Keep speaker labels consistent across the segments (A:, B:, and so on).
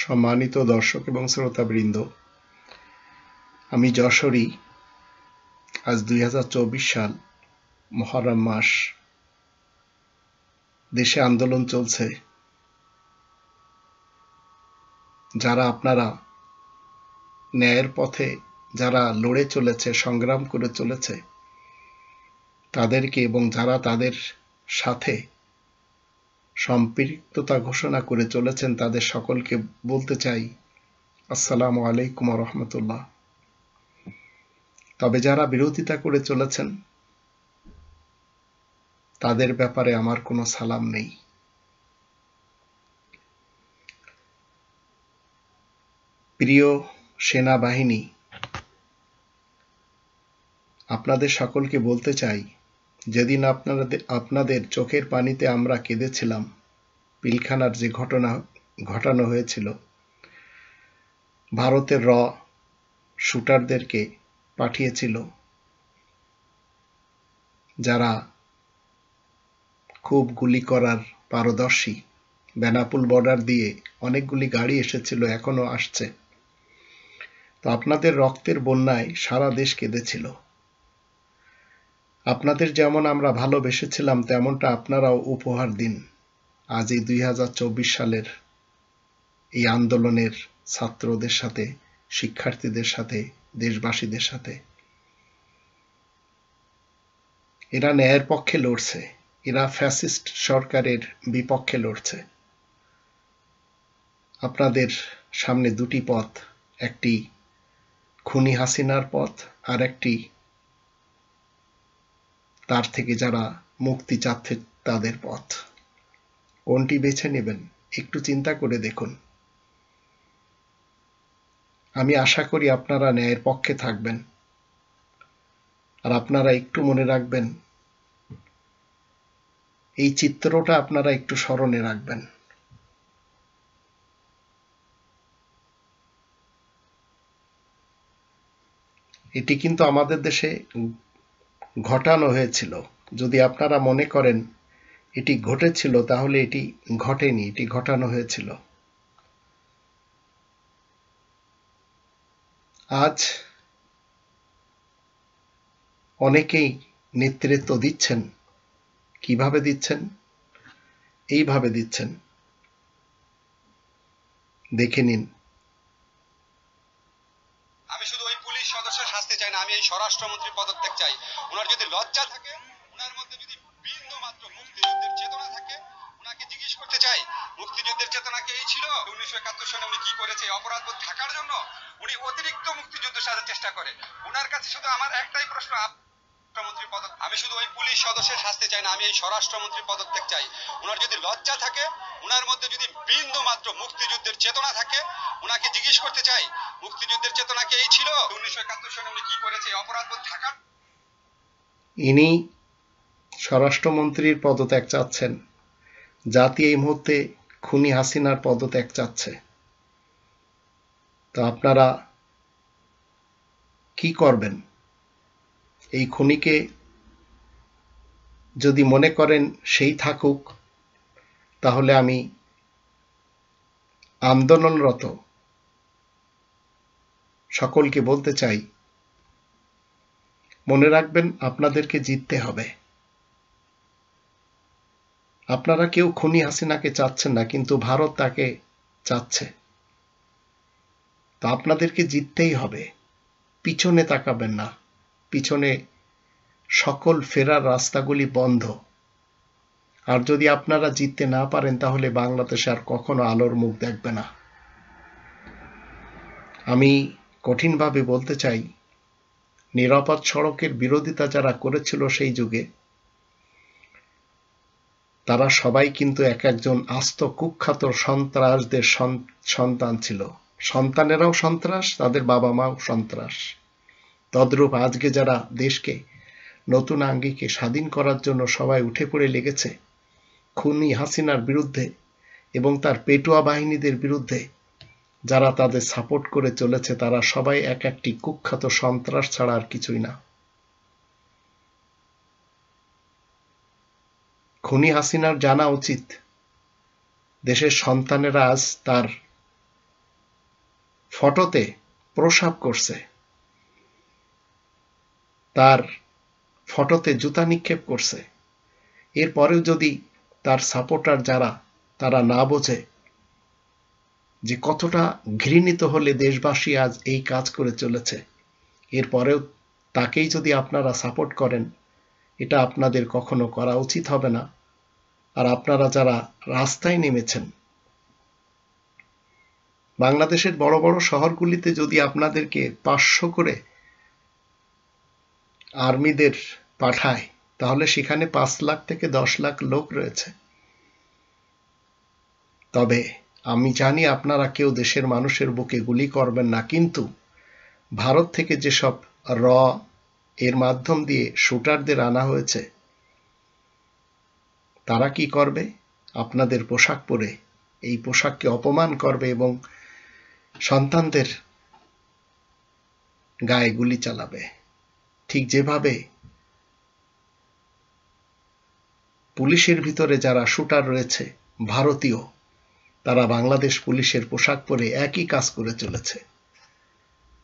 A: সম্মানিত দর্শক এবং শ্রোতাবৃন্দ, আমি যশোরী। আজ 2024 সাল, মুহররম মাস। দেশে আন্দোলন চলছে। যারা আপনারা ন্যায়ের পথে যারা লড়ে চলেছে, সংগ্রাম করে চলেছে, তাদেরকে এবং যারা তাদের সাথে সম্পৃক্ততা ঘোষণা করে চলেছেন তাদের সকলকে বলতে চাই, আসসালামু আলাইকুম ওয়া রাহমাতুল্লাহ। তবে যারা বিরোধিতা করে চলেছেন তাদের ব্যাপারে আমার কোনো সালাম নেই। প্রিয় সেনাবাহিনী, আপনাদের সকলকে বলতে চাই, যেদিন আপনাদের চোখের পানিতে আমরা কেঁদেছিলাম, পিলখানার যে ঘটনা ঘটানো হয়েছিল, ভারতের শুটারদেরকে পাঠিয়েছিল, যারা খুব গুলি করার পারদর্শী। বেনাপোল বর্ডার দিয়ে অনেকগুলি গাড়ি এসেছিল, এখনো আসছে। তো আপনাদের রক্তের বন্যায় সারা দেশ কেঁদেছিল। আপনাদের যেমন আমরা ভালোবেসেছিলাম তেমনটা আপনারাও উপহার দিন আজ এই 2024 সালের এই আন্দোলনের ছাত্রদের সাথে, শিক্ষার্থীদের সাথে, দেশবাসীদের সাথে। এরা ন্যায়ের পক্ষে লড়ছে, এরা ফ্যাসিস্ট সরকারের বিপক্ষে লড়ছে। আপনাদের সামনে দুটি পথ, একটি খুনি হাসিনার পথ, আর একটি তার থেকে যারা মুক্তি চাচ্ছে তাদের পথ। কোনটি বেছে নেবেন একটু চিন্তা করে দেখুন। আমি আশা করি আপনারা ন্যায়ের পক্ষে থাকবেন। আর আপনারা একটু মনে রাখবেন, এই চিত্রটা আপনারা একটু স্মরণে রাখবেন। এটি কিন্তু আমাদের দেশে ঘটানো হয়েছিল। যদি আপনারা মনে করেন এটি ঘটেছিল, তাহলে এটি ঘটেনি, এটি ঘটানো হয়েছিল। আজ অনেকেই নেতৃত্ব দিচ্ছেন। কিভাবে দিচ্ছেন? এইভাবে দিচ্ছেন, দেখে নিন।
B: আমি শুধু ওই পুলিশ সদস্যের শাস্তি চাই না, আমি এই স্বরাষ্ট্রমন্ত্রীর পদত্যাগ চাই। ওনার যদি লজ্জা থাকে, ওনার মধ্যে যদি বিন্দু মাত্র মুক্তিযুদ্ধের চেতনা থাকে, ওনাকে জিজ্ঞেস করতে চাই, মুক্তিযুদ্ধের চেতনা কি এই ছিল? 1971 সনে উনি কি করেছে? অপরাধবোধ থাকার জন্য উনি অতিরিক্ত মুক্তিযুদ্ধ সাজার চেষ্টা করে। ওনার কাছে শুধু আমার একটাই প্রশ্ন, আমি শুধু ওই পুলিশ সদস্যের শাস্তি চাই না, আমি এই স্বরাষ্ট্রমন্ত্রীর পদত্যাগ চাই। ওনার যদি লজ্জা থাকে, ওনার মধ্যে যদি বিন্দু মাত্র মুক্তিযুদ্ধের চেতনা থাকে, ওনাকে জিজ্ঞেস করতে চাই, মুক্তিযুদ্ধের চেতনা কি এই ছিল? 1971 সনে উনি কি করেছে? অপরাধবোধ থাকার।
A: ইনি স্বরাষ্ট্রমন্ত্রীর পদত্যাগ চাচ্ছেন। জাতি এই মুহূর্তে খুনি হাসিনার পদত্যাগ চাচ্ছে। তো আপনারা কি করবেন? এই খুনিকে যদি মনে করেন সেই থাকুক, তাহলে আমি আন্দোলনরত সকলকে বলতে চাই, মনে রাখবেন আপনাদেরকে জিততে হবে। আপনারা কেউ খুনি হাসিনাকে চাচ্ছেন না, কিন্তু ভারত তাকে চাচ্ছে। তা আপনাদেরকে জিততেই হবে। পিছনে তাকাবেন না। পিছনে সকল ফেরার রাস্তাগুলি বন্ধ। আর যদি আপনারা জিততে না পারেন, তাহলে বাংলাদেশে আর কখনো আলোর মুখ দেখবে না। আমি কঠিনভাবে বলতে চাই, নিরাপদ সড়কের বিরোধিতা যারা করেছিল সেই যুগে, তারা সবাই কিন্তু এক একজন আস্ত কুখ্যাত সন্ত্রাসদের সন্তান ছিল। সন্তানেরাও সন্ত্রাস, তাদের বাবা মাও সন্ত্রাস। তদ্রূপ আজকে যারা দেশকে নতুন আঙ্গিকে স্বাধীন করার জন্য সবাই উঠে পড়ে লেগেছে, খুনি হাসিনার বিরুদ্ধে এবং তার পেটুয়া বাহিনীদের বিরুদ্ধে যারা তাদের সাপোর্ট করে চলেছে, তারা সবাই এক একটি কুখ্যাত সন্ত্রাস ছাড়া আর কিছুই না। খুনি হাসিনার জানা উচিত, দেশের সন্তানেরা আজ তার ফটোতে প্রসাব করছে, তার ফটোতে জুতা নিক্ষেপ করছে, এরপরেও যদি তার সাপোর্টার যারা তারা না বোঝে যে কতটা ঘৃণিত হলে দেশবাসী আজ এই কাজ করে চলেছে, এরপরেও তাকেই যদি আপনারা সাপোর্ট করেন, এটা আপনাদের কখনো করা উচিত হবে না। আর আপনারা যারা রাস্তায় নেমেছেন, বাংলাদেশের বড় বড় শহরগুলিতে যদি আপনাদেরকে 500 করে আর্মিদের পাঠায়, তাহলে সেখানে 5 লাখ থেকে 10 লাখ লোক রয়েছে। তবে আমি জানি আপনারা কেউ দেশের মানুষের বুকে গুলি করবেন না, কিন্তু ভারত থেকে যেসব এর মাধ্যম দিয়ে শুটারদের আনা হয়েছে, তারা কি করবে? আপনাদের পোশাক পরে এই পোশাককে অপমান করবে এবং সন্তানদের গায়ে গুলি চালাবে। ঠিক যেভাবে পুলিশের ভিতরে যারা শুটার রয়েছে ভারতীয়, তারা বাংলাদেশ পুলিশের পোশাক পরে একই কাজ করে চলেছে,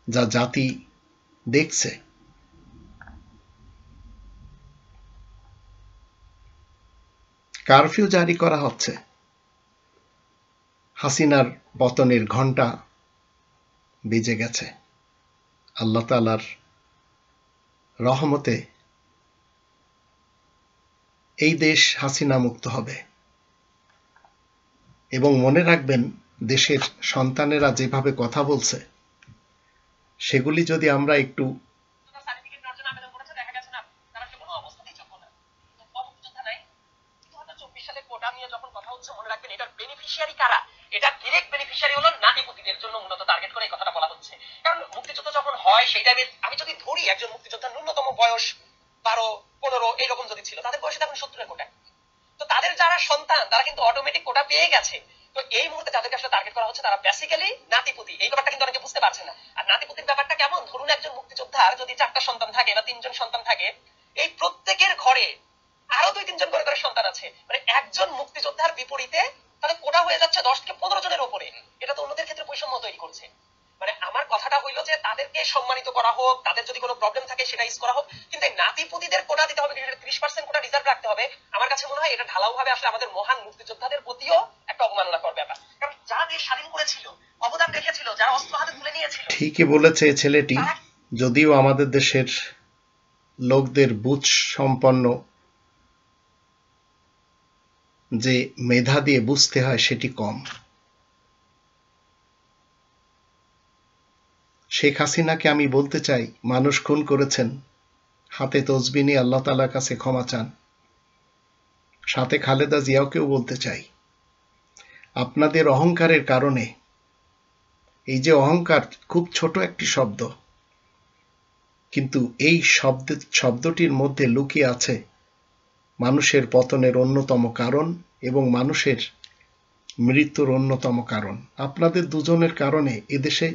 A: যা জাতি দেখছে। কারফিউ জারি করা হচ্ছে, হাসিনার পতনের ঘণ্টা বেজে গেছে। আল্লাহ তাআলার রহমতে এই দেশ হাসিনা মুক্ত হবে। এবং মনে রাখবেন, দেশের সন্তানেরা যেভাবে কথা বলছে, সেগুলি যদি আমরা একটু
C: এটা ডিরেক্ট বেনিফিশিয়ারি হলো নারীপতিদের জন্য মূলত টার্গেট করে এই কথাটা বলা হচ্ছে। কারণ মুক্তিযুদ্ধ যখন হয় সেই টাইমে আমি যদি ধরি একজন মুক্তিযোদ্ধার ন্যূনতম বয়স 12-15 এইরকম যদি ছিল, তাদের বয়স এখন 70-এর কোটা। তো তাদের যারা সন্তান তারা কিন্তু অটোমেটিক কোটা পেয়ে গেছে। তো এই মুহূর্তে যাদেরকে আসলে টার্গেট করা হচ্ছে তারা বেসিক্যালি নাতিপুতি। এই ব্যাপারটা কিন্তু অনেকে বুঝতে পারছে না। আর নাতিপুতির ব্যাপারটা কেমন, ধরুন একজন মুক্তিযোদ্ধার যদি 4টা সন্তান থাকে বা 3 জন সন্তান থাকে, এই প্রত্যেকের ঘরে আরো 2-3 জন করে সন্তান আছে। মানে একজন মুক্তিযোদ্ধার বিপরীতে তাহলে কোটা হয়ে যাচ্ছে 10 থেকে 15 জনের উপরে। এটা তো অন্যদের ক্ষেত্রে বৈষম্য তৈরি করছে। মানে আমার কথাটা হইলো যে তাদেরকে সম্মানিত করা হোক, তাদের যদি কোনো প্রবলেম থাকে সেটা ইস করা হোক, কিন্তু এই নাতিপুতিদের কোটা দিতে হবে, 30% কোটা রিজার্ভ রাখতে হবে। আমার কাছে মনে হয় এটা ঢালাও ভাবে আসলে আমাদের মহান মুক্তিযোদ্ধাদের প্রতিও একটা অবমাননা করার ব্যাপার। কারণ যারা দেশ স্বাধীন করেছিল, অবদান রেখেছিল, যারা অস্ত্র হাতে তুলে নিয়েছিল।
A: ঠিকই বলেছে ছেলেটি, যদিও আমাদের দেশের লোকদের বুঝ সম্পন্ন যে মেধা দিয়ে বুঝতে হয় সেটি কম। শেখ হাসিনাকে আমি বলতে চাই, মানুষ খুন করেছেন, হাতে তসবিহ নিয়ে আল্লাহ তাআলার কাছে ক্ষমা চান। সাথে খালেদা জিয়াকেও বলতে চাই, আপনাদের অহংকারের কারণে, এই যে অহংকার খুব ছোট একটি শব্দ, কিন্তু এই শব্দটির মধ্যে লুকিয়ে আছে মানুষের পতনের অন্যতম কারণ এবং মানুষের মৃত্যুর অন্যতম কারণ। আপনাদের দুজনের কারণে এদেশে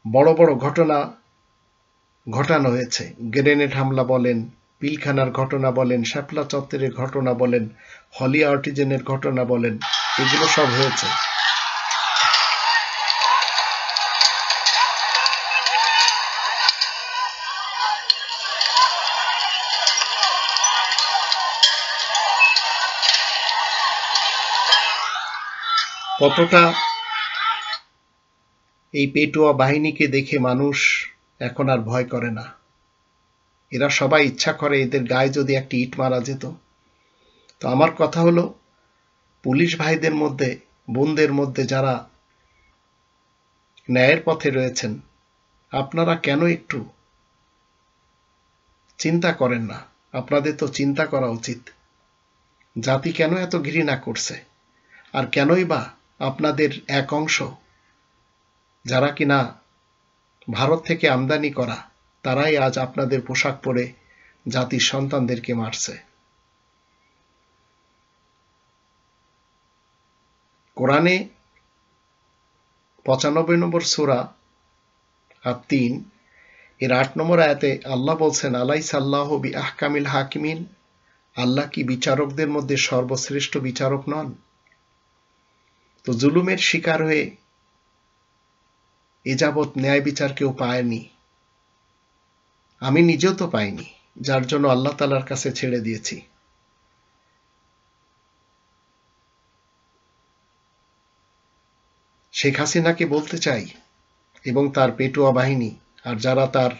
A: বড় বড় ঘটনা ঘটানো হয়েছে। গ্রেনেড হামলা বলেন, পিলখানার ঘটনা বলেন, শাপলা চত্বরের ঘটনা বলেন, হলি আর্টিজেনের ঘটনা বলেন, এগুলো সব হয়েছে। কতটা এই পেটুয়া বাহিনীকে দেখে মানুষ এখন আর ভয় করে না। এরা সবাই ইচ্ছা করে এদের গায়ে যদি একটি ইট মারা যেত। তো আমার কথা হলো, পুলিশ ভাইদের মধ্যে, বোনদের মধ্যে যারা ন্যায়ের পথে রয়েছেন, আপনারা কেন একটু চিন্তা করেন না? আপনাদের তো চিন্তা করা উচিত, জাতি কেন এত ঘৃণা করছে, আর কেনই বা আপনাদের এক অংশ যারা কিনা ভারত থেকে আমদানি করা, তারাই আজ আপনাদের পোশাক পরে জাতির সন্তানদেরকে মারছে। কোরআনে 95 নম্বর সূরা আত-তিন এর 8 নম্বর আয়াতে আল্লাহ বলছেন, আলাইসা আল্লাহু বিআহকামিল হাকিমিন, আল্লাহ কি বিচারকদের মধ্যে সর্বশ্রেষ্ঠ বিচারক নন? তো জুলুমের শিকার হয়ে এ যাবৎ ন্যায় বিচার কেউ পায়নি, আমি নিজেও তো পাইনি, যার জন্য আল্লাহ তাআলার কাছে ছেড়ে দিয়েছি। শেখ হাসিনাকে বলতে চাই এবং তার পেটুয়া বাহিনী আর যারা তার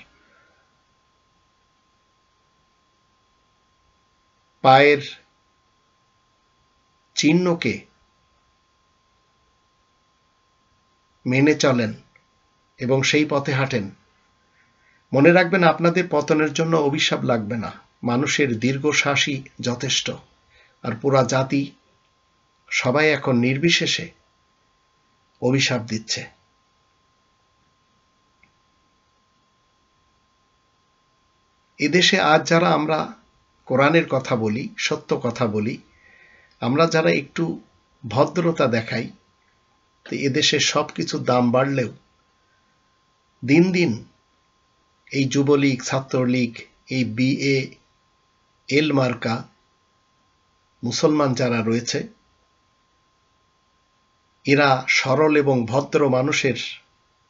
A: পায়ের চিহ্নকে মেনে চলেন এবং সেই পথে হাঁটেন, মনে রাখবেন আপনাদের পতনের জন্য অভিশাপ লাগবে না, মানুষের দীর্ঘশ্বাসই যথেষ্ট। আর পুরা জাতি সবাই এখন নির্বিশেষে অভিশাপ দিচ্ছে। এদেশে আজ যারা আমরা কোরআনের কথা বলি, সত্য কথা বলি, আমরা যারা একটু ভদ্রতা দেখাই, তো এদেশে সবকিছুর দাম বাড়লেও দিন দিন এই যুবলীগ, ছাত্রলীগ, এই BAL মার্কা মুসলমান যারা রয়েছে, এরা সরল এবং ভদ্র মানুষের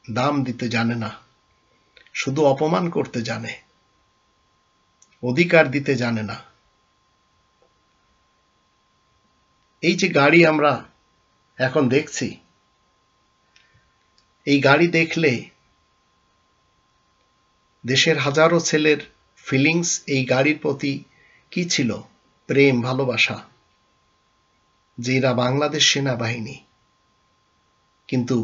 A: দাম দিতে জানে না, শুধু অপমান করতে জানে, অধিকার দিতে জানে না। এই যে গাড়ি আমরা এখন দেখছি, এই গাড়ি দেখলে দেশের হাজারো ছেলের ফিলিংস এই গাড়ির প্রতি কি ছিল? প্রেম, ভালোবাসা, যে এরা বাংলাদেশ সেনাবাহিনী। কিন্তু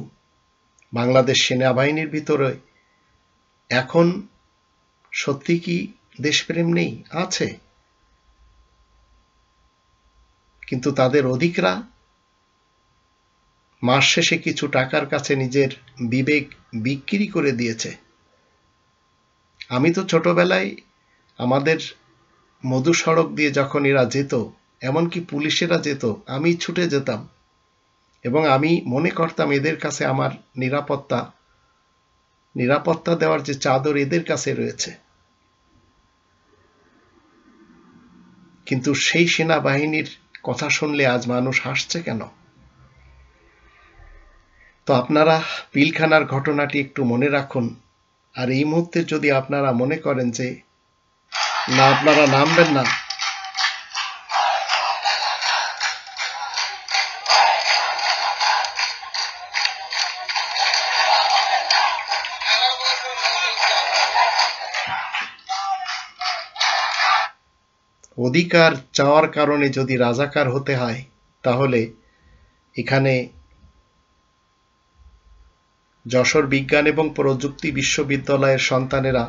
A: বাংলাদেশ সেনাবাহিনীর ভিতরে এখন সত্যি কি দেশপ্রেম নেই? আছে, কিন্তু তাদের অধিকরা মাস শেষে কিছু টাকার কাছে নিজের বিবেক বিক্রি করে দিয়েছে। আমি তো ছোটবেলায় আমাদের মধু সড়ক দিয়ে যখন এরা যেত, এমনকি পুলিশেরা যেত, আমি ছুটে যেতাম এবং আমি মনে করতাম এদের কাছে আমার নিরাপত্তা দেওয়ার যে চাদর এদের কাছে রয়েছে। কিন্তু সেই সেনাবাহিনীর কথা শুনলে আজ মানুষ হাসছে কেন? তো আপনারা পিলখানার ঘটনাটি একটু মনে রাখুন। আর এই মুহূর্তে যদি আপনারা মনে করেন যে না, আপনারা নামবেন না, অধিকার চাওয়ার কারণে যদি রাজাকার হতে হয়, তাহলে এখানে যশোর বিজ্ঞান এবং প্রযুক্তি বিশ্ববিদ্যালয়ের সন্তানেরা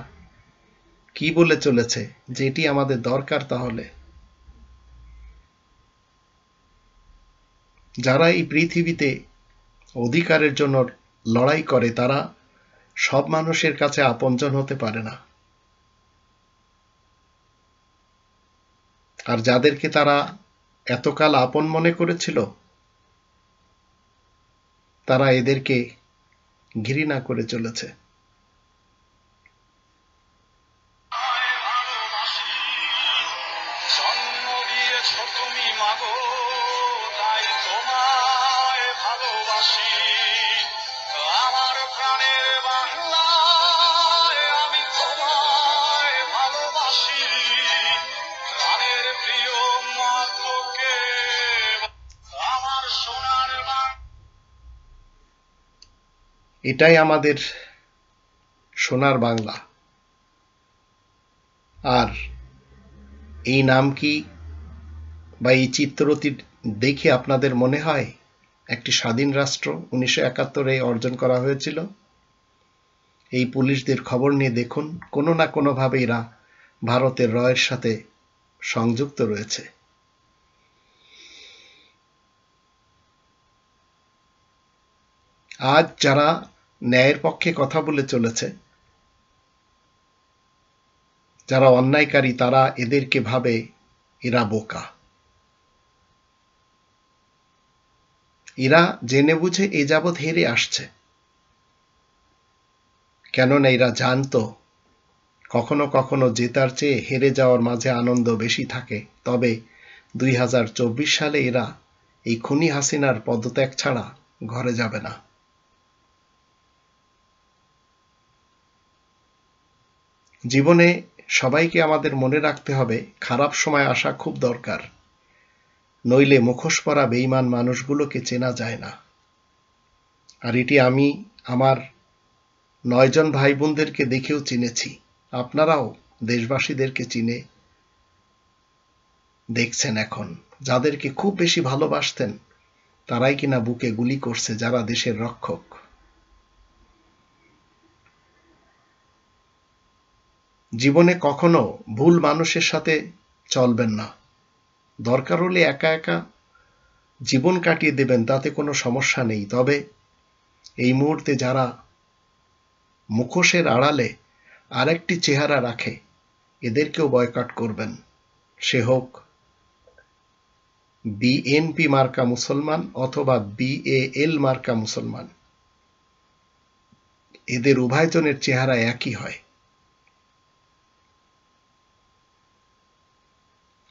A: কি বলে চলেছে যে এটি আমাদের দরকার। তাহলে যারা এই পৃথিবীতে অধিকারের জন্য লড়াই করে, তারা সব মানুষের কাছে আপনজন হতে পারে না। আর যাদেরকে তারা এতকাল আপন মনে করেছিল, তারা এদেরকে ঘৃণা করে চলেছে। এটাই আমাদের সোনার বাংলা। আর এই নাম কি বা এই চিত্রটি দেখে আপনাদের মনে হয় একটি স্বাধীন রাষ্ট্র 1971-এ অর্জন করা হয়েছিল? এই পুলিশদের খবর নিয়ে দেখুন, কোনো না কোনোভাবে এরা ভারতের রয়ের সাথে সংযুক্ত রয়েছে। আজ যারা ন্যায়ের পক্ষে কথা বলে চলেছে, যারা অন্যায়কারী, তারা এদেরকে ভাবে এরা বোকা। এরা জেনে বুঝে এ যাবৎ হেরে আসছে, কেননা এরা জানতো কখনো কখনো জেতার চেয়ে হেরে যাওয়ার মাঝে আনন্দ বেশি থাকে। তবে 2024 সালে এরা এই খুনি হাসিনার পদত্যাগ ছাড়া ঘরে যাবে না। জীবনে সবাইকে আমাদের মনে রাখতে হবে খারাপ সময় আসা খুব দরকার, নইলে মুখোশ পরা বেঈমান মানুষগুলোকে চেনা যায় না। আর এটি আমি আমার 9 জন ভাই বোনদেরকে দেখেও চিনেছি। আপনারাও দেশবাসীদেরকে চিনে দেখছেন এখন। যাদেরকে খুব বেশি ভালোবাসতেন তারাই কিনা বুকে গুলি করছে, যারা দেশের রক্ষক। জীবনে কখনো ভুল মানুষের সাথে চলবেন না। দরকার হলে একা একা জীবন কাটিয়ে দেবেন, তাতে কোনো সমস্যা নেই। তবে এই মুহূর্তে যারা মুখোশের আড়ালে আরেকটি চেহারা রাখে, এদেরকেও বয়কট করবেন। সে হোক বিএনপি মার্কা মুসলমান অথবা BAL মার্কা মুসলমান, এদের উভয়জনের চেহারা একই হয়।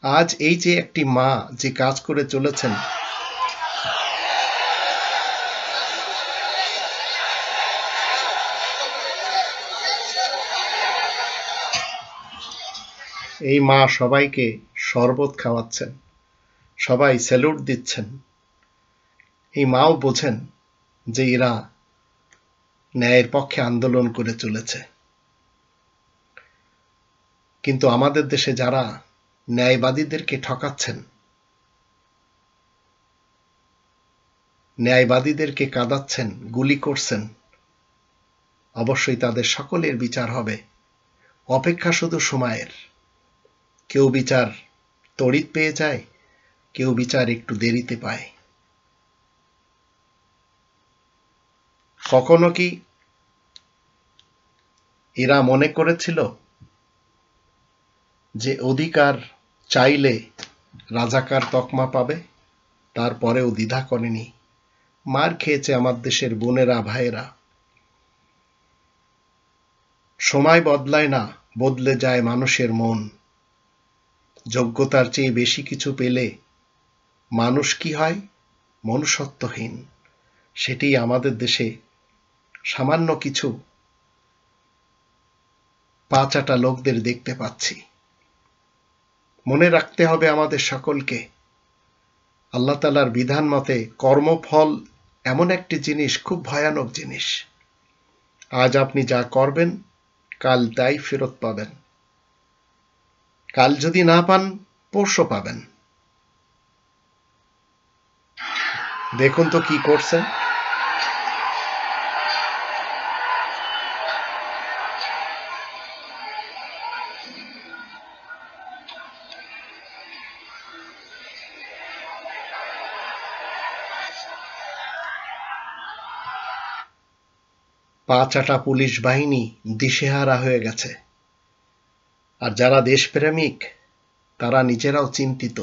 A: আজ এই যে একটি মা যে কাজ করে চলেছেন, এই মা সবাইকে শরবত খাওয়াচ্ছেন, সবাই স্যালুট দিচ্ছেন। এই মাও বোঝেন যে এরা ন্যায়ের পক্ষে আন্দোলন করে চলেছে। কিন্তু আমাদের দেশে যারা ন্যায়বাদীদেরকে ঠকাচ্ছেন, ন্যায়বাদীদেরকে কাঁদাচ্ছেন, গুলি করছেন, অবশ্যই তাদের সকলের বিচার হবে। অপেক্ষা শুধু সময়ের। কেউ বিচার তড়িৎ পেয়ে যায়, কেউ বিচার একটু দেরিতে পায়। কখনো কি এরা মনে করেছিল যে অধিকার চাইলে রাজাকার তকমা পাবে? তারপরেও দ্বিধা করেনি। মার খেয়েছে আমার দেশের বোনেরা, ভাইয়েরা। সময় বদলায় না, বদলে যায় মানুষের মন। যোগ্যতার চেয়ে বেশি কিছু পেলে মানুষ কি হয়? মনুষ্যত্বহীন। সেটি আমাদের দেশে সামান্য কিছু পাঁচাটা লোকদের দেখতে পাচ্ছি। মনে রাখতে হবে আমাদের সকলকে, আল্লাহ তাআলার বিধান মতে কর্মফল এমন একটি জিনিস, খুব ভয়ানক জিনিস। আজ আপনি যা করবেন কাল তাই ফেরত পাবেন। কাল যদি না পান, পরশু পাবেন। দেখুন তো কি করছেন। পাঁচাটা পুলিশ বাহিনী দিশেহারা হয়ে গেছে। আর যারা দেশপ্রেমিক তারা নিজেরাও চিন্তিত।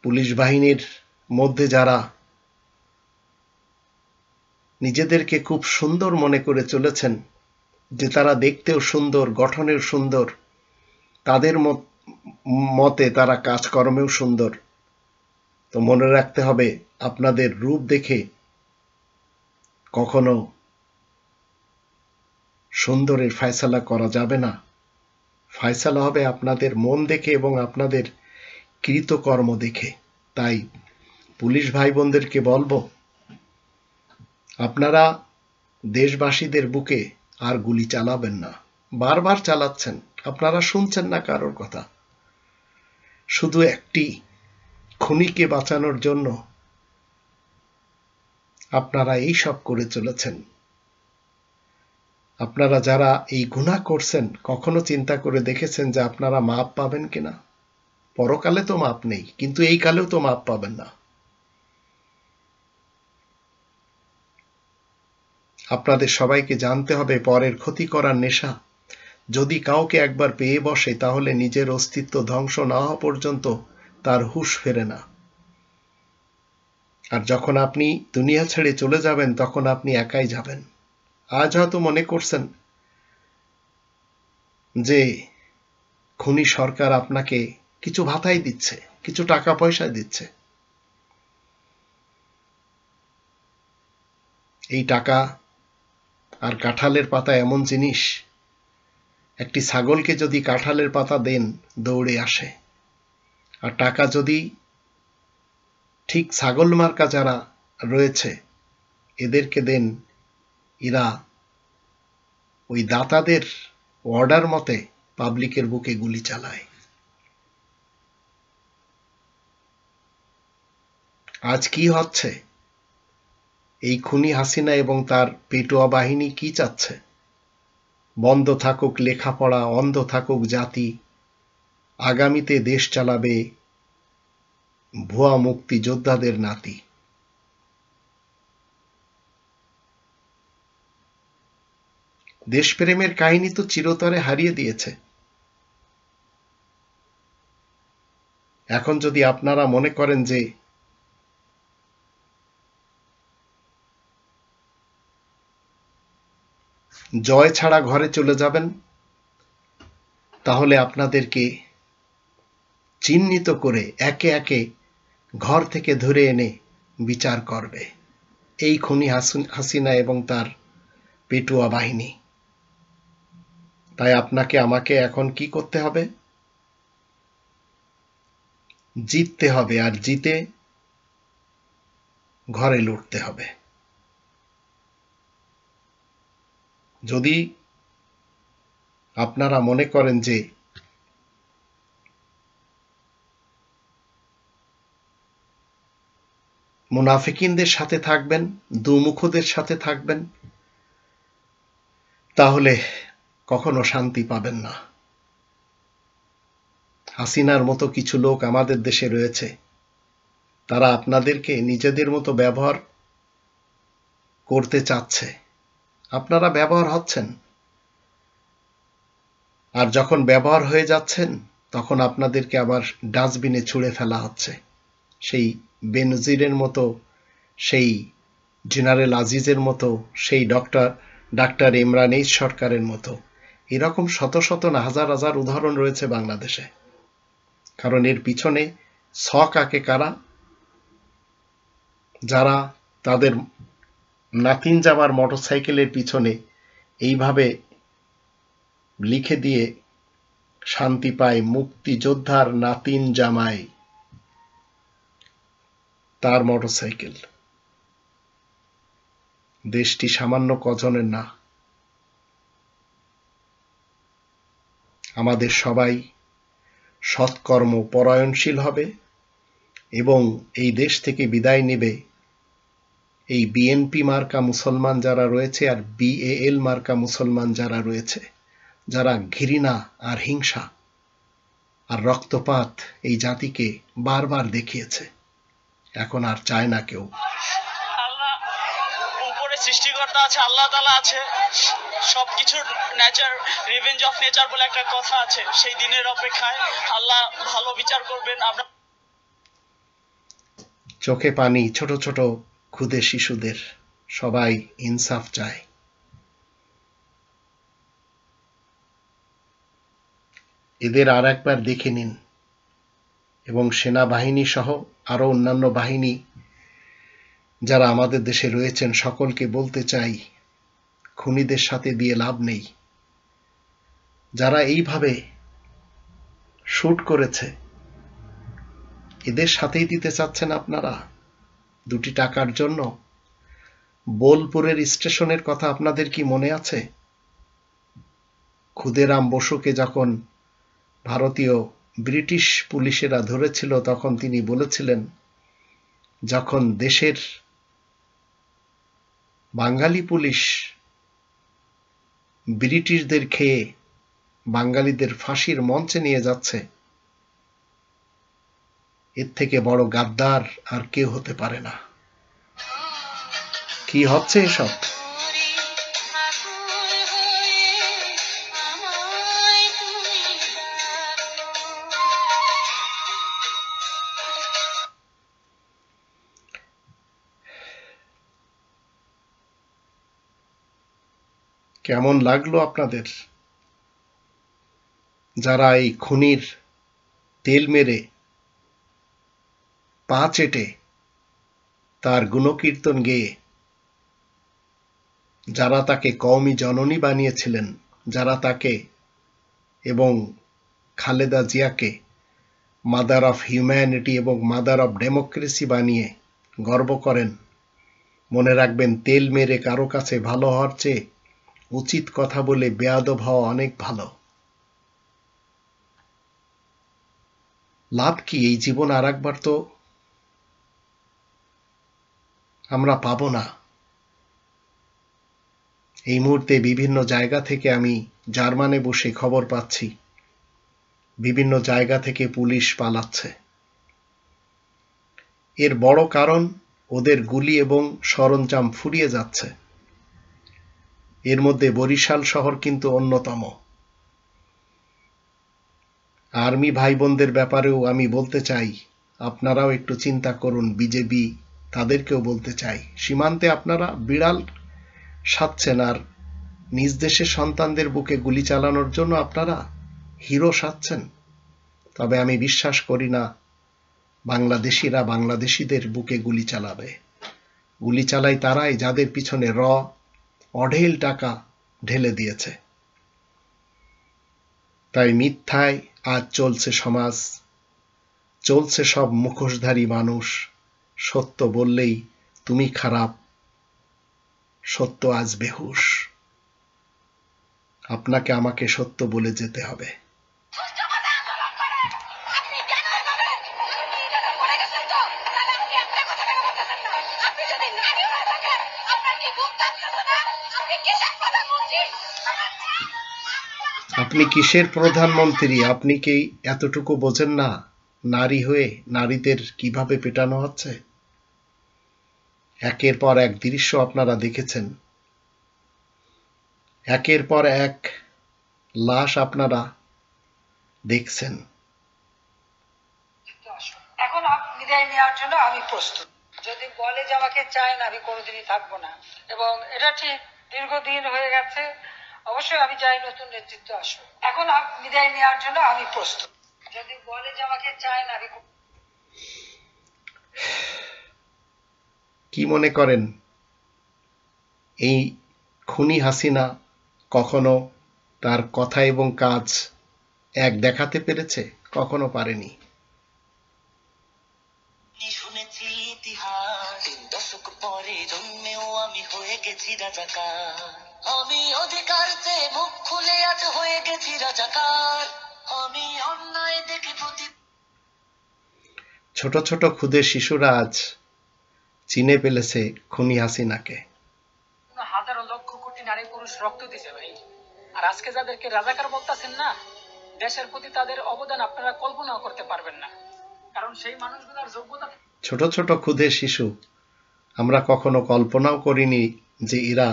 A: পুলিশ বাহিনীর মধ্যে যারা নিজেদেরকে খুব সুন্দর মনে করে চলেছেন, যে তারা দেখতেও সুন্দর, গঠনেও সুন্দর, তাদের মতে তারা কাজকর্মেও সুন্দর, তো মনে রাখতে হবে আপনাদের রূপ দেখে কখনো সুন্দরের ফয়সালা করা যাবে না। ফয়সালা হবে আপনাদের মন দেখে এবং আপনাদের কৃতকর্ম দেখে। তাই পুলিশ ভাই বোনদেরকে বলবো, আপনারা দেশবাসীদের বুকে আর গুলি চালাবেন না। বারবার চালাচ্ছেন, আপনারা শুনছেন না কারোর কথা। শুধু একটি খুনিকে বাঁচানোর জন্য আপনারা এই সব করে চলেছেন। আপনারা যারা এই গুনাহ করছেন, কখনো চিন্তা করে দেখেছেন যে আপনারা মাপ পাবেন কিনা? পরকালে তো মাপ নেই, কিন্তু এই কালেও তো মাপ পাবেন না। আপনাদের সবাইকে জানতে হবে, পরের ক্ষতি করার নেশা যদি কাউকে একবার পেয়ে বসে, তাহলে নিজের অস্তিত্ব ধ্বংস না হওয়া পর্যন্ত তার হুঁশ ফেরে না। আর যখন আপনি দুনিয়া ছেড়ে চলে যাবেন, তখন আপনি একাই যাবেন। আজ হয়তো মনে করছেন যে খুনি সরকার আপনাকে কিছু ভাতাই দিচ্ছে, কিছু টাকা পয়সা দিচ্ছে। এই টাকা আর কাঁঠালের পাতা এমন জিনিস, একটি ছাগলকে যদি কাঁঠালের পাতা দেন দৌড়ে আসে, আর টাকা যদি ঠিক ছাগল মার্কা যারা রয়েছে এদেরকে দেন, এরা ওই দাতাদের অর্ডার মতে পাবলিকের বুকে গুলি চালায়। আজ কি হচ্ছে? এই খুনি হাসিনা এবং তার পেটুয়া বাহিনী কি চাচ্ছে? বন্ধ থাকুক লেখাপড়া, অন্ধ থাকুক জাতি, আগামীতে দেশ চালাবে ভুয়া মুক্তিযোদ্ধাদের নাতি। দেশপ্রেমের কাহিনী তো চিরতরে হারিয়ে দিয়েছে। এখন যদি আপনারা মনে করেন যে জয় ছাড়া ঘরে চলে যাবেন, তাহলে আপনাদেরকে চিহ্নিত করে একে একে ঘর থেকে ধরে এনে বিচার করবে এই খুনি হাসিনা এবং তার পেটুয়া বাহিনী। তাই আপনাকে আমাকে এখন কি করতে হবে? জিততে হবে, আর জিতে ঘরে লুটতে হবে। যদি আপনারা মনে করেন যে মুনাফিকিনদের সাথে থাকবেন, দুমুখদের সাথে থাকবেন, তাহলে কখনো শান্তি পাবেন না। হাসিনার মতো কিছু লোক আমাদের দেশে রয়েছে, তারা আপনাদেরকে নিজেদের মতো ব্যবহার করতে চাচ্ছে। আপনারা ব্যবহার হচ্ছেন, আর যখন ব্যবহার হয়ে যাচ্ছেন তখন আপনাদেরকে আবার ডাস্টবিনে ছুঁড়ে ফেলা হচ্ছে। সেই বেনজিরের মতো, সেই জেনারেল আজিজের মতো, সেই ডাক্তার ইমরান এইচ সরকারের মতো, এরকম শত শত না হাজার হাজার উদাহরণ রয়েছে বাংলাদেশে। কারণ এর পিছনে ছক আঁকে কারা? যারা তাদের নাতিন জামার মোটরসাইকেলের পিছনে এইভাবে লিখে দিয়ে শান্তি পায় মুক্তিযোদ্ধার নাতিন জামাই, তার মোটরসাইকেল। দেশটি সামান্য কজনের না। আমাদের সবাই সৎকর্ম পরায়ণশীল হবে এবং এই দেশ থেকে বিদায় নেবে এই বিএনপি মার্কা মুসলমান যারা রয়েছে আর বিএএল মার্কা মুসলমান যারা রয়েছে, যারা ঘৃণা আর হিংসা আর রক্তপাত এই জাতিকে বারবার দেখিয়েছে, এখন আর চায় না কেউ।
D: আল্লাহ উপরে সৃষ্টিকর্তা আছে, আল্লাহ তাআলা আছে, সবকিছুর নেচার, রিভেঞ্জ অফ নেচার বলে একটা কথা আছে। সেই দিনের অপেক্ষায় আল্লাহ ভালো বিচার করবেন। আমরা
A: চোখে পানি ছোট ছোট ক্ষুদে শিশুদের, সবাই ইনসাফ চায়। এদের আর একবার দেখে নিন এবং সেনাবাহিনী সহ আরো অন্যান্য বাহিনী যারা আমাদের দেশে রয়েছেন সকলকে বলতে চাই, খুনিদের সাথে দিয়ে লাভ নেই। যারা এইভাবে শুট করেছে এদের সাথেই দিতে চাচ্ছেন আপনারা 2টি টাকার জন্য? বোলপুরের স্টেশনের কথা আপনাদের কি মনে আছে? ক্ষুদিরাম বসুকে যখন ভারতীয় ব্রিটিশ পুলিশেরা ধরেছিল তখন তিনি বলেছিলেন, যখন দেশের বাঙালি পুলিশ ব্রিটিশদের খেয়ে বাঙালিদের ফাঁসির মঞ্চে নিয়ে যাচ্ছে, এর থেকে বড় গাদ্দার আর কেউ হতে পারে না। কি হচ্ছে এসব? কেমন লাগলো আপনাদের? যারা এই খুনির তেল মেরে পা চেটে তার গুণকীর্তন গেয়ে যারা তাকে কওমি জননী বানিয়েছিলেন, যারা তাকে এবং খালেদা জিয়াকে মাদার অফ হিউম্যানিটি এবং মাদার অফ ডেমোক্রেসি বানিয়ে গর্ব করেন, মনে রাখবেন তেল মেরে কারো কাছে ভালো হওয়ার চেয়ে উচিত কথা বলে বেয়াদব হওয়া অনেক ভালো। লাভ কি? এই জীবন আর একবার তো আমরা পাবো না। এই মুহূর্তে বিভিন্ন জায়গা থেকে আমি জার্মানে বসে খবর পাচ্ছি, বিভিন্ন জায়গা থেকে পুলিশ পালাচ্ছে। এর বড় কারণ ওদের গুলি এবং সরঞ্জাম ফুরিয়ে যাচ্ছে। এর মধ্যে বরিশাল শহর কিন্তু অন্যতম। আর্মি ভাই বোনদের ব্যাপারেও আমি বলতে চাই, আপনারাও একটু চিন্তা করুন। বিজেপি তাদেরকেও বলতে চাই, সীমান্তে আপনারা বিড়াল সাজছেন আর নিজ দেশের সন্তানদের বুকে গুলি চালানোর জন্য আপনারা হিরো সাজছেন। তবে আমি বিশ্বাস করি না বাংলাদেশিরা বাংলাদেশিদের বুকে গুলি চালাবে। গুলি চালায় তারাই যাদের পিছনে অঢেল টাকা ঢেলে দিয়েছে। তাই মিথ্যায় আজ চলছে সমাজ, চলছে সব মুখোশধারী মানুষ। সত্য বললেই তুমি খারাপ, সত্য আজ বেহুশ। আপনাকে আমাকে সত্য বলে যেতে হবে। আপনি কিসের প্রধানমন্ত্রী? আপনি কি এতটুকু বোঝেন না নারী হয়ে নারীদের কিভাবে পেটানো হচ্ছে? একের পর এক দৃশ্য আপনারা দেখেছেন, একের পর এক লাশ আপনারা দেখছেন।
E: এখন বিদায় নেওয়ার জন্য আমি প্রস্তুত। যদি বলে যে আমাকে চায় না, আমি কোনোদিনই থাকবো না। এবং এটা ঠিক দীর্ঘদিন হয়ে গেছে। অবশ্যই আমি চাই নতুন নেতৃত্ব আসুক। এখন বিদায় নেওয়ার জন্য আমি প্রস্তুত। যদি বলে যে আমাকে চায় না, আমি
A: কি মনে করেন এই খুনি হাসিনা কখনো তার কথা এবং কাজ এক দেখাতে পেরেছে? কখনো পারেনি।
F: শুনেছি ইতিহাস, 3 দশক পরে জন্মেও আমি হয়ে গেছি রাজাকার। আমি অধিকার চেয়ে মুখ খুলে আজ হয়ে গেছি রাজাকার। আমি অন্যায় দেখে
A: ছোট ছোট ক্ষুদে শিশুরা আজ চিনে ফেলেছে খুনি হাসিনাকে।
E: হাজারো লক্ষ কোটি নারী পুরুষ রক্ত দিছে ভাই। আর আজকে যাদেরকে রাজাকার বলতেছেন না, দেশের প্রতি তাদের অবদান আপনারা কল্পনাও করতে পারবেন না। কারণ সেই মানুষগুলোর যোগ্যতা।
A: ছোট ছোট ক্ষুদে শিশু, আমরা কখনো কল্পনাও করিনি যে এরা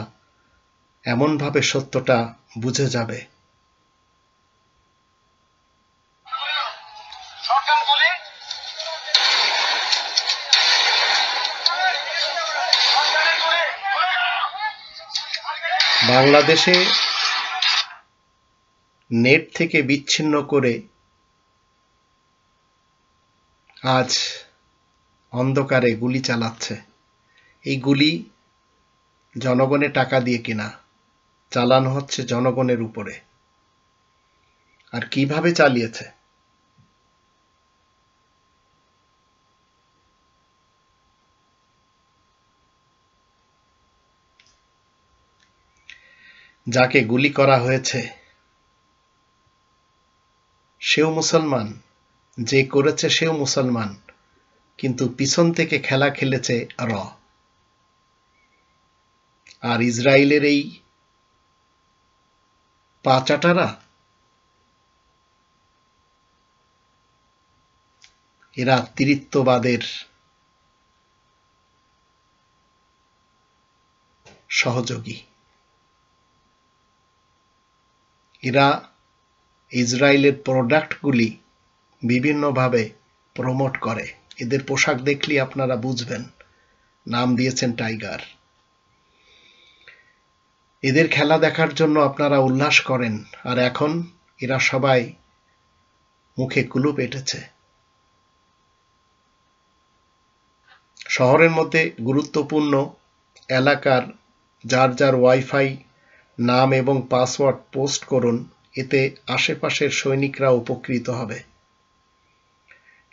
A: এমনভাবে সত্যটা বুঝে যাবে। বাংলাদেশে নেট থেকে বিচ্ছিন্ন করে আজ অন্ধকারে গুলি চালাচ্ছে। এই গুলি জনগণের টাকা দিয়ে কিনা চালানো হচ্ছে জনগণের উপরে। আর কিভাবে চালিয়েছে? যাকে গুলি করা হয়েছে সেও মুসলমান, যে করেছে সেও মুসলমান, কিন্তু পিছন থেকে খেলা খেলেছে আর ইসরায়েলের এই পাচাটারা এরা তিরিত্ববাদের সহযোগী। এরা ইসরায়েলের প্রোডাক্টগুলি বিভিন্নভাবে প্রমোট করে। এদের পোশাক দেখলে আপনারা বুঝবেন, নাম দিয়েছেন টাইগার। এদের খেলা দেখার জন্য আপনারা উল্লাস করেন, আর এখন এরা সবাই মুখে কুলুপ এঁটেছে। শহরের মধ্যে গুরুত্বপূর্ণ এলাকার যার যার ওয়াইফাই নাম এবং পাসওয়ার্ড পোস্ট করুন, এতে আশেপাশের সৈনিকরা উপকৃত হবে।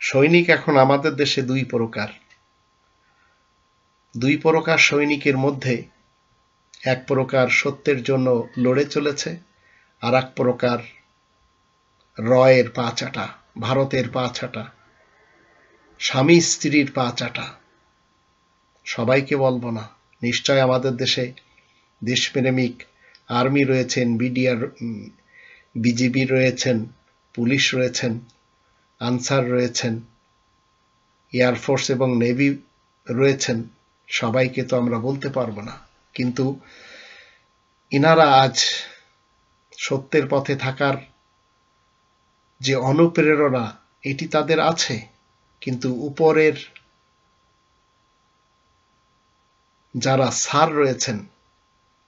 A: সৈনিক এখন আমাদের দেশে দুই প্রকার সৈনিকের মধ্যে এক প্রকার সত্যের জন্য লড়ে চলেছে, আর এক প্রকার রয়ের পা চাটা, ভারতের পা চাটা, স্বামী স্ত্রীর পা চাটা। সবাইকে বলবো না, নিশ্চয় আমাদের দেশে দেশপ্রেমিক আর্মি রয়েছেন, বিজিবি রয়েছেন, পুলিশ রয়েছেন, আনসার রয়েছেন, এয়ারফোর্স এবং নেভি রয়েছেন। সবাইকে তো আমরা বলতে পারবো না, কিন্তু ইনারা আজ সত্যের পথে থাকার যে অনুপ্রেরণা এটি তাদের আছে, কিন্তু উপরের যারা স্যার রয়েছেন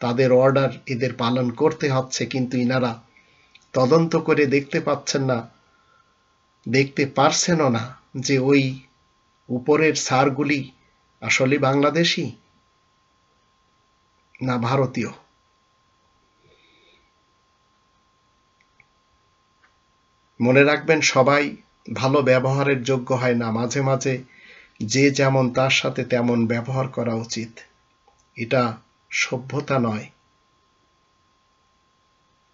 A: তাদের অর্ডার এদের পালন করতে হচ্ছে, কিন্তু ইনারা তদন্ত করে দেখতে পারছেনও না যে ওই উপরের স্যারগুলি আসলে বাংলাদেশী না ভারতীয়। মনে রাখবেন, সবাই ভালো ব্যবহারের যোগ্য হয় না, মাঝে মাঝে যে যেমন তার সাথে তেমন ব্যবহার করা উচিত। এটা সভ্যতা নয়,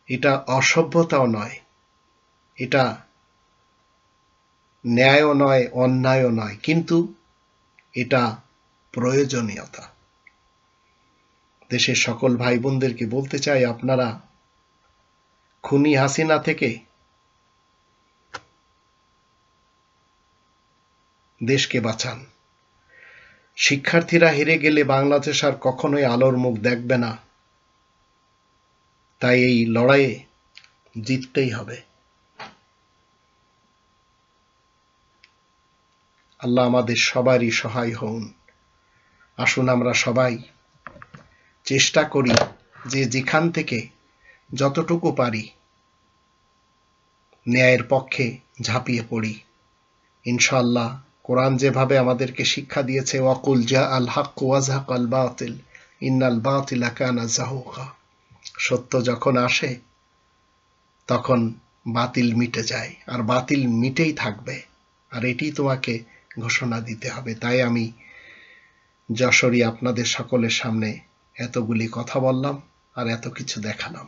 A: এটা অসভ্যতাও নয়, এটা ন্যায়ও নয়, অন্যায়ও নয়, কিন্তু এটা প্রয়োজনীয়তা। দেশের সকল ভাই বোনদেরকে বলতে চাই, আপনারা খুনি হাসিনা থেকে দেশকে বাঁচান। শিক্ষার্থীরা হেরে গেলে বাংলাদেশ আর কখনোই আলোর মুখ দেখবে না, তাই এই লড়াইয়ে জিততেই হবে। আল্লাহ আমাদের সবারই সহায় হন। আসুন আমরা সবাই চেষ্টা করি যে যেখান থেকে যতটুকু পারি ন্যায়ের পক্ষে ঝাঁপিয়ে পড়ি। ইনশাআল্লাহ কোরআন যেভাবে আমাদেরকে শিক্ষা দিয়েছে, ওয়াকুল জা আল হক ওয়াজহাকাল বাতিল ইন্নাল বাতিলা কানা যাহুকা, সত্য যখন আসে তখন বাতিল মিটে যায়, আর বাতিল মিটেই থাকবে, আর এটি তোমাকে ঘোষণা দিতে হবে। তাই আমি যশোরী আপনাদের সকলের সামনে এতগুলি কথা বললাম আর এত কিছু দেখালাম।